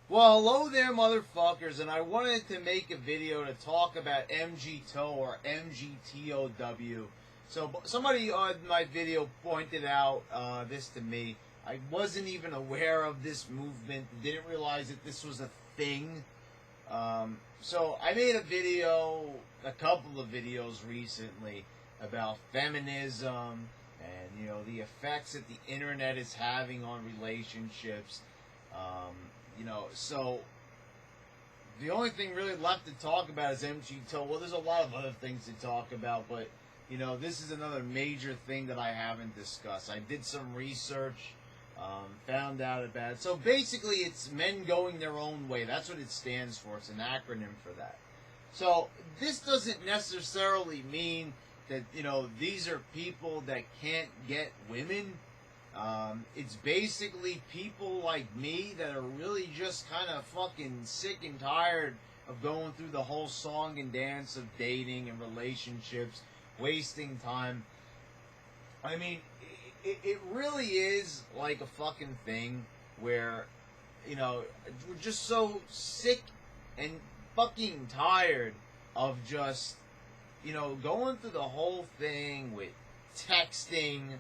Well, hello there, motherfuckers, and I wanted to make a video to talk about Mgtow or Mgtow. So somebody on my video pointed out this to me. I wasn't even aware of this movement, didn't realize that this was a thing. So I made a couple of videos recently about feminism and, the effects that the internet is having on relationships. So the only thing really left to talk about is Mgtow. Well, there's a lot of other things to talk about, but this is another major thing that I haven't discussed. I did some research, found out about it. So basically, it's men going their own way. That's what it stands for. It's an acronym for that. So this doesn't necessarily mean that these are people that can't get women. It's basically people like me that are really just kind of fucking sick and tired of going through the whole song and dance of dating and relationships, wasting time. I mean, it really is like a fucking thing where, we're just so sick and fucking tired of just, going through the whole thing with texting.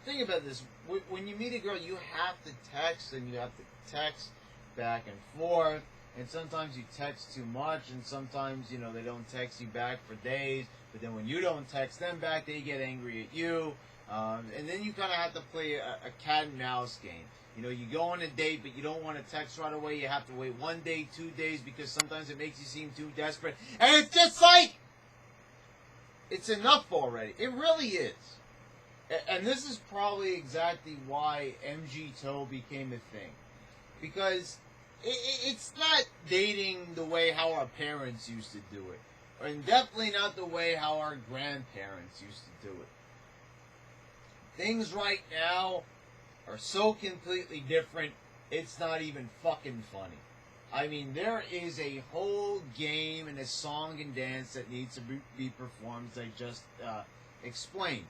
Think about this. When you meet a girl, you have to text, and you have to text back and forth, and sometimes you text too much, and sometimes, they don't text you back for days, but then when you don't text them back, they get angry at you, and then you kind of have to play a cat and mouse game. You go on a date, but you don't want to text right away. You have to wait 1 day, 2 days, because sometimes it makes you seem too desperate, and it's just like, it's enough already. It really is. And this is probably exactly why Mgtow became a thing. Because it's not dating the way how our parents used to do it. And definitely not the way how our grandparents used to do it. Things right now are so completely different, it's not even fucking funny. I mean, there is a whole game and a song and dance that needs to be performed, as I just explained.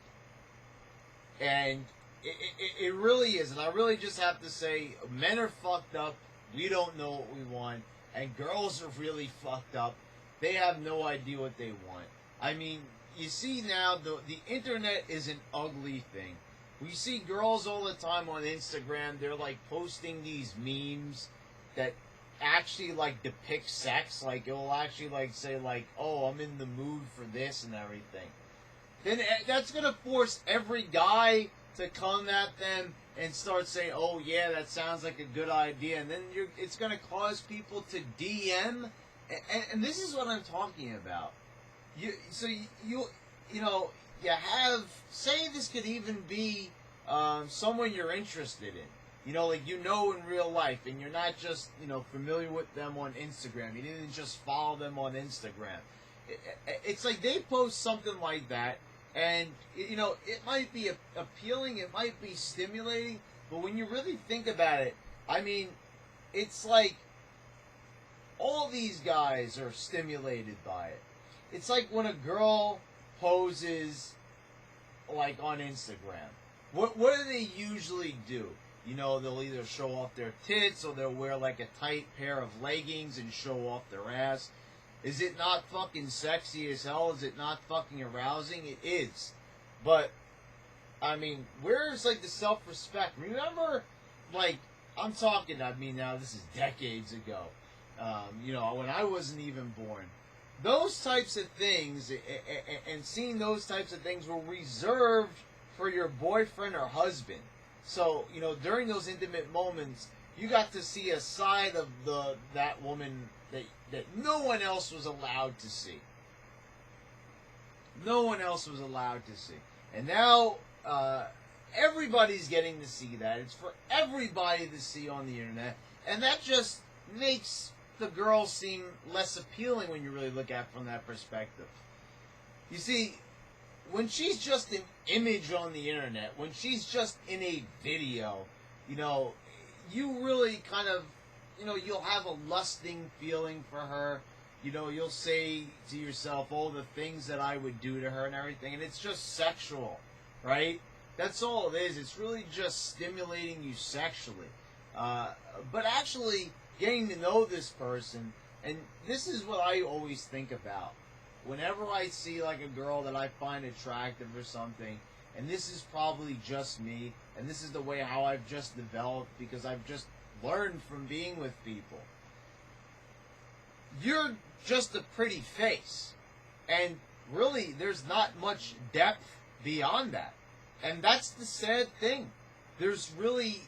And it really is. And I really just have to say, men are fucked up. We don't know what we want. And girls are really fucked up. They have no idea what they want. I mean, you see now, the internet is an ugly thing. We see girls all the time on Instagram. They're, like, posting these memes that actually, like, depict sex. Like, it will actually, like, say, like, oh, I'm in the mood for this and everything. Then that's going to force every guy to come at them and start saying, oh, yeah, that sounds like a good idea. And then it's going to cause people to DM. And this is what I'm talking about. You have, say this could even be someone you're interested in. In real life. And you're not just, familiar with them on Instagram. You didn't just follow them on Instagram. It's like they post something like that. And, it might be appealing, it might be stimulating, but when you really think about it, I mean, it's like all these guys are stimulated by it. It's like when a girl poses, like, on Instagram. What do they usually do? They'll either show off their tits, or they'll wear, like, a tight pair of leggings and show off their ass. Is it not fucking sexy as hell? Is it not fucking arousing? It is. But, I mean, where's, like, the self-respect? Remember, like, I'm talking, now this is decades ago. When I wasn't even born. Those types of things, and seeing those types of things were reserved for your boyfriend or husband. So, during those intimate moments, you got to see a side of that woman that no one else was allowed to see. No one else was allowed to see. And now, everybody's getting to see that. It's for everybody to see on the internet. And that just makes the girl seem less appealing when you really look at it from that perspective. You see, when she's just an image on the internet, when she's just in a video, you really kind of, you'll have a lusting feeling for her. You'll say to yourself, oh, the things that I would do to her and everything, and it's just sexual, right? That's all it is. It's really just stimulating you sexually. But actually getting to know this person, and this is what I always think about. Whenever I see like a girl that I find attractive or something, and this is probably just me, and this is the way how I've just developed because I've just learned from being with people. You're just a pretty face. And really, there's not much depth beyond that. And that's the sad thing. There's really,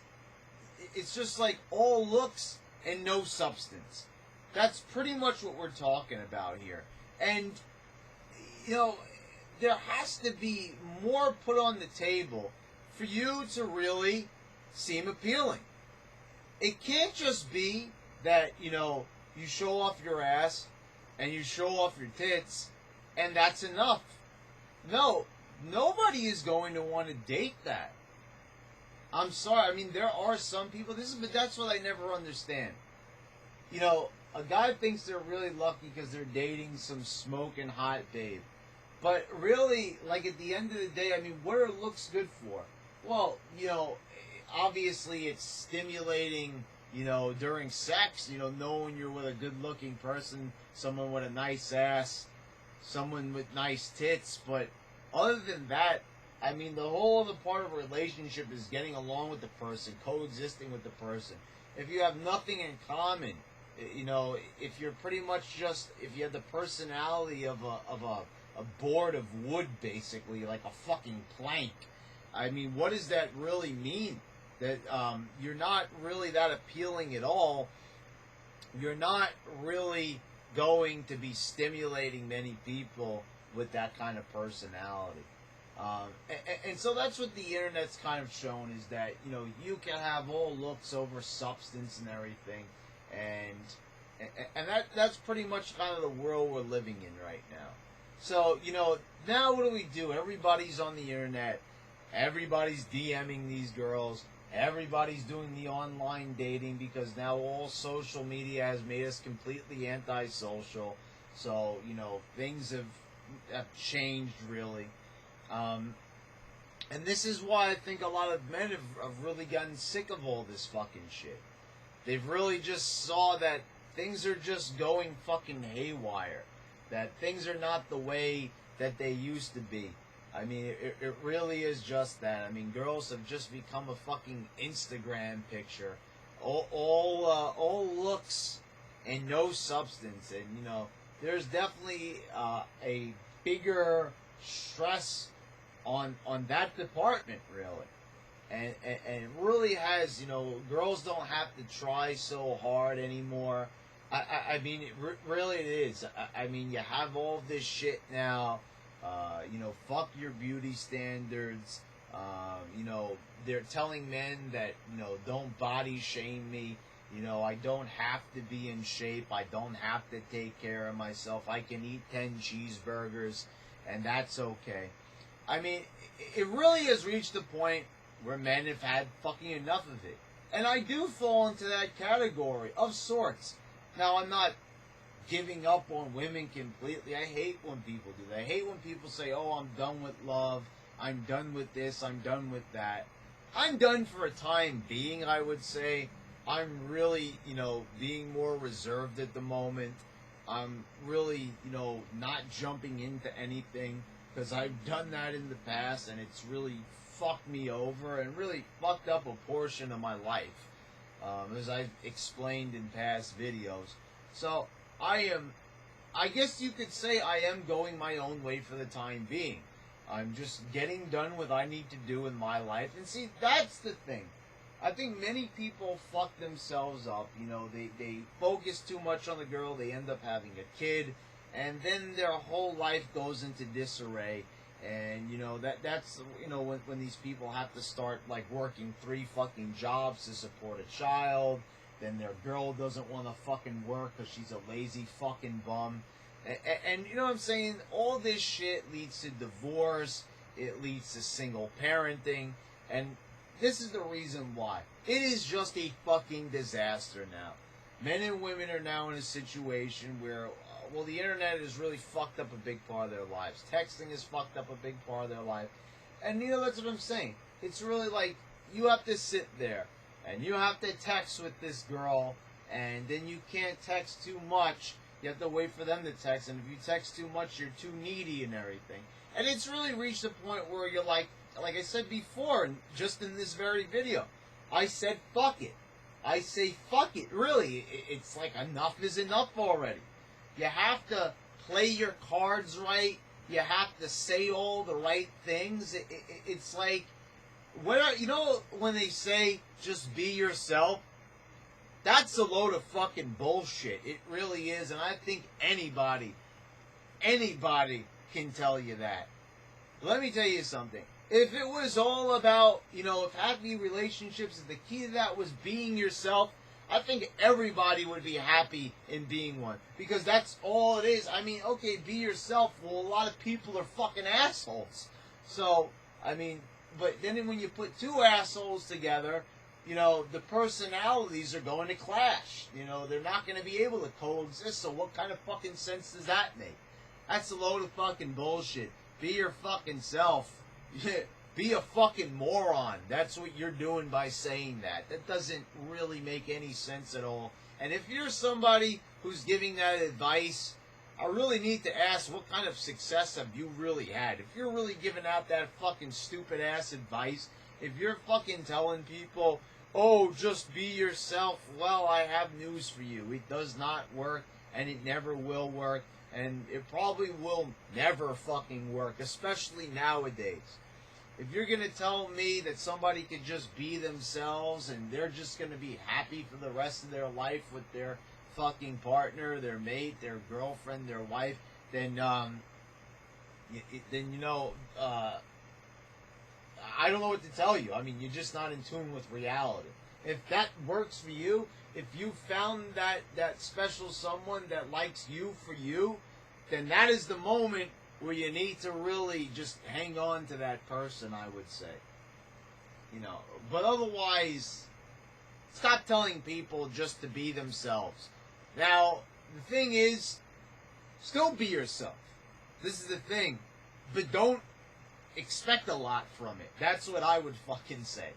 it's just like all looks and no substance. That's pretty much what we're talking about here. And, you know, there has to be more put on the table for you to really seem appealing. It can't just be that, you know, you show off your ass and you show off your tits and that's enough. No, nobody is going to want to date that. I'm sorry. I mean, there are some people. But that's what I never understand. You know, a guy thinks they're really lucky because they're dating some smoking hot babe. But really, like at the end of the day, I mean, what are looks good for? Well, you know, obviously it's stimulating, you know, during sex, you know, knowing you're with a good-looking person, someone with a nice ass, someone with nice tits. But other than that, I mean, the whole other part of a relationship is getting along with the person, coexisting with the person. If you have nothing in common, you know, if you're pretty much just, if you have the personality of a board of wood, basically, like a fucking plank, I mean, what does that really mean? That you're not really that appealing at all. You're not really going to be stimulating many people with that kind of personality. And so that's what the internet's kind of shown, is that, you know, you can have all looks over substance and everything, and that's pretty much kind of the world we're living in right now. So, you know, now what do? Everybody's on the internet. Everybody's DMing these girls. Everybody's doing the online dating because now all social media has made us completely antisocial. So, you know, things have changed, really. And this is why I think a lot of men have really gotten sick of all this fucking shit. They've really just saw that things are just going fucking haywire. That things are not the way that they used to be. I mean, it really is just that. I mean, girls have just become a fucking Instagram picture. All looks and no substance. And, you know, there's definitely a bigger stress on that department, really. And it really has, you know, girls don't have to try so hard anymore. I mean, really it is. I mean, you have all this shit now. You know, fuck your beauty standards. You know, they're telling men that, you know, don't body shame me. You know, I don't have to be in shape. I don't have to take care of myself. I can eat 10 cheeseburgers, and that's okay. I mean, it really has reached a point where men have had fucking enough of it. And I do fall into that category, of sorts. Now, I'm not giving up on women completely. I hate when people do that. I hate when people say, oh, I'm done with love. I'm done with this. I'm done with that. I'm done for a time being, I would say. I'm really, you know, being more reserved at the moment. I'm really, you know, not jumping into anything because I've done that in the past and it's really fucked me over and really fucked up a portion of my life, as I've explained in past videos. So I guess you could say I am going my own way for the time being. I'm just getting done with what I need to do in my life. And see, that's the thing. I think many people fuck themselves up. You know, they focus too much on the girl, they end up having a kid, and then their whole life goes into disarray. And, you know, that's, you know, when these people have to start, like, working 3 fucking jobs to support a child, then their girl doesn't want to fucking work because she's a lazy fucking bum. And you know what I'm saying? All this shit leads to divorce. It leads to single parenting. And this is the reason why. It is just a fucking disaster now. Men and women are now in a situation where, well, the internet has really fucked up a big part of their lives. Texting has fucked up a big part of their life. And, you know, that's what I'm saying. It's really like, you have to sit there and you have to text with this girl, and then you can't text too much. You have to wait for them to text, and if you text too much, you're too needy and everything. And it's really reached a point where you're like I said before, just in this very video, I said fuck it. I say fuck it. Really, it's like enough is enough already. You have to play your cards right. You have to say all the right things. It's like, when they say just be yourself, that's a load of fucking bullshit. It really is, and I think anybody can tell you that. Let me tell you something. If it was all about, if happy relationships, if the key to that was being yourself, I think everybody would be happy in being one. Because that's all it is. I mean, okay, be yourself. Well, a lot of people are fucking assholes. So, I mean, but then when you put two assholes together, the personalities are going to clash. They're not going to be able to coexist. So what kind of fucking sense does that make? That's a load of fucking bullshit. Be your fucking self. Be a fucking moron. That's what you're doing by saying that. That doesn't really make any sense at all. And if you're somebody who's giving that advice, I really need to ask, what kind of success have you really had? If you're really giving out that fucking stupid ass advice, if you're fucking telling people, oh, just be yourself, well, I have news for you. It does not work, and it never will work. And it probably will never fucking work, especially nowadays. If you're going to tell me that somebody could just be themselves and they're just going to be happy for the rest of their life with their fucking partner, their mate, their girlfriend, their wife, then I don't know what to tell you. I mean, you're just not in tune with reality. If that works for you, if you found that special someone that likes you for you, then that is the moment where you need to really just hang on to that person, I would say. But otherwise, stop telling people just to be themselves. Now, the thing is, still be yourself. This is the thing. But don't expect a lot from it. That's what I would fucking say.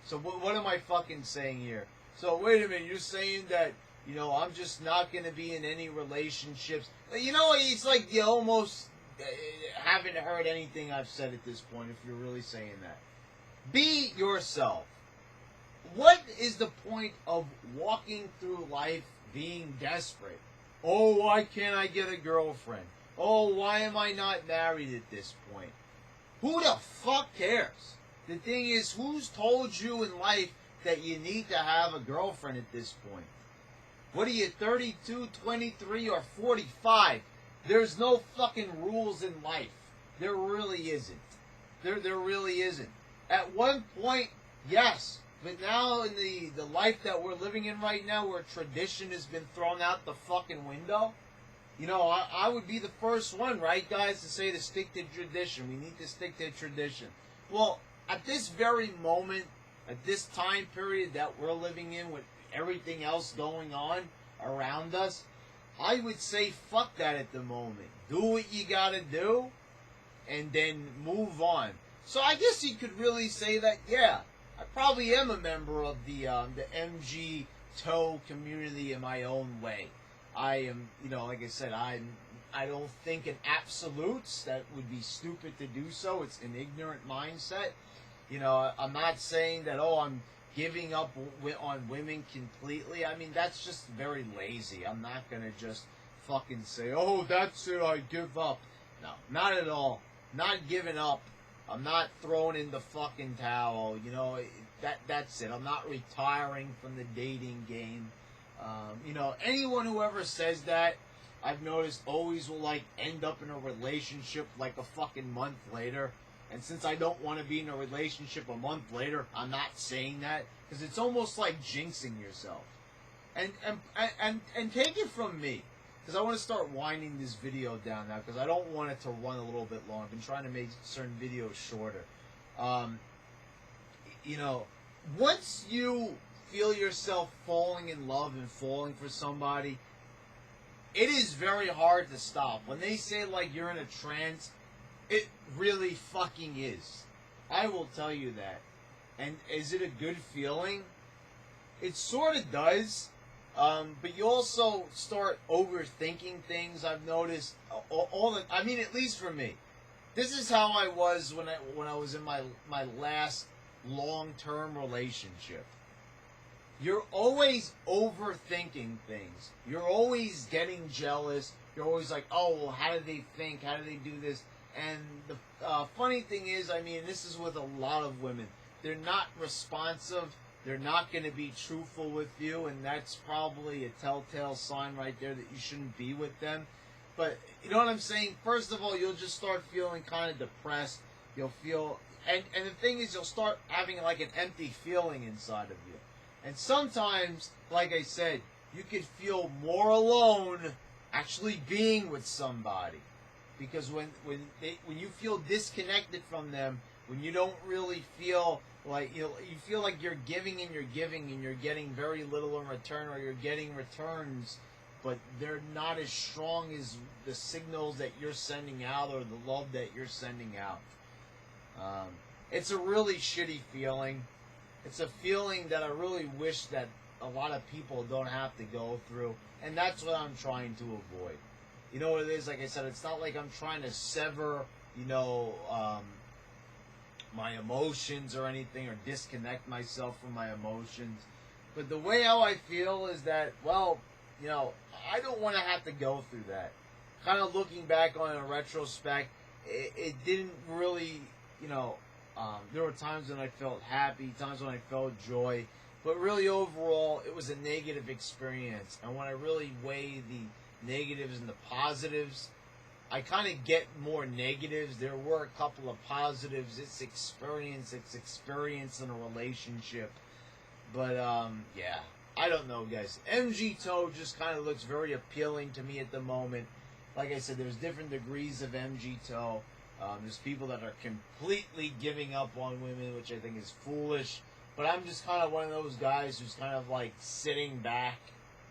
So what am I fucking saying here? So wait a minute, you're saying that, I'm just not going to be in any relationships. It's like you almost haven't heard anything I've said at this point, if you're really saying that. Be yourself. What is the point of walking through life being desperate? Oh, why can't I get a girlfriend? Oh, why am I not married at this point? Who the fuck cares? The thing is, who's told you in life that you need to have a girlfriend at this point? What are you, 32, 23, or 45? There's no fucking rules in life. There really isn't. There really isn't. At one point, yes. But now in the life that we're living in right now, where tradition has been thrown out the fucking window, I would be the first one, right, guys, to say to stick to tradition. We need to stick to tradition. Well, at this very moment, at this time period that we're living in with everything else going on around us, I would say fuck that at the moment. Do what you gotta do, and then move on. So I guess you could really say that, yeah, I probably am a member of the Mgtow community in my own way. I am, like I said, I don't think in absolutes. That would be stupid to do so. It's an ignorant mindset. I'm not saying that, I'm giving up on women completely. I mean, that's just very lazy. I'm not going to just fucking say, oh, that's it, I give up. No, not at all. Not giving up. I'm not throwing in the fucking towel. That's it. I'm not retiring from the dating game. Anyone who ever says that, I've noticed always will, end up in a relationship, a fucking month later. And since I don't want to be in a relationship a month later, I'm not saying that, because it's almost like jinxing yourself. And take it from me, because I want to start winding this video down now, because I don't want it to run a little bit long. I've been trying to make certain videos shorter. Once you feel yourself falling in love and falling for somebody, it is very hard to stop. When they say, you're in a trance, it really fucking is. I will tell you that. And is it a good feeling? It sort of does, but you also start overthinking things. I've noticed all the. I mean, at least for me, this is how I was when I was in my last long-term relationship. You're always overthinking things. You're always getting jealous. You're always like, oh, well, how do they think? How do they do this? And the funny thing is, I mean, this is with a lot of women. They're not responsive. They're not going to be truthful with you, and that's probably a telltale sign right there that you shouldn't be with them. But you know what I'm saying? First of all, you'll just start feeling kind of depressed. You'll feel, and the thing is, you'll start having like an empty feeling inside of you. And sometimes, like I said, you could feel more alone actually being with somebody. Because when you feel disconnected from them, when you don't really feel like you feel like you're giving and you're getting very little in return, or you're getting returns, but they're not as strong as the signals that you're sending out or the love that you're sending out. It's a really shitty feeling. It's a feeling that I really wish that a lot of people don't have to go through, and that's what I'm trying to avoid. You know what it is? Like I said, it's not like I'm trying to sever, my emotions or anything, or disconnect myself from my emotions. But the way how I feel is that, well, I don't want to have to go through that. Kind of looking back on it in retrospect, it didn't really, there were times when I felt happy, times when I felt joy, but really overall, it was a negative experience. And when I really weigh the negatives and the positives, I kind of get more negatives. There were a couple of positives. It's experience in a relationship. But, yeah, I don't know, guys. Mgtow just kind of looks very appealing to me at the moment. Like I said, there's different degrees of Mgtow. There's people that are completely giving up on women, which I think is foolish. But I'm just kind of one of those guys who's kind of like sitting back,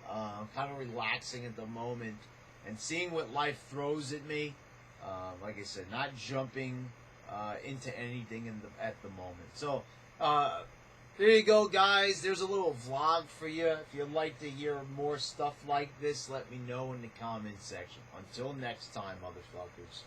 kind of relaxing at the moment, and seeing what life throws at me. Like I said, not jumping into anything at the moment. So, there you go, guys. There's a little vlog for you. If you'd like to hear more stuff like this, let me know in the comment section. Until next time, motherfuckers.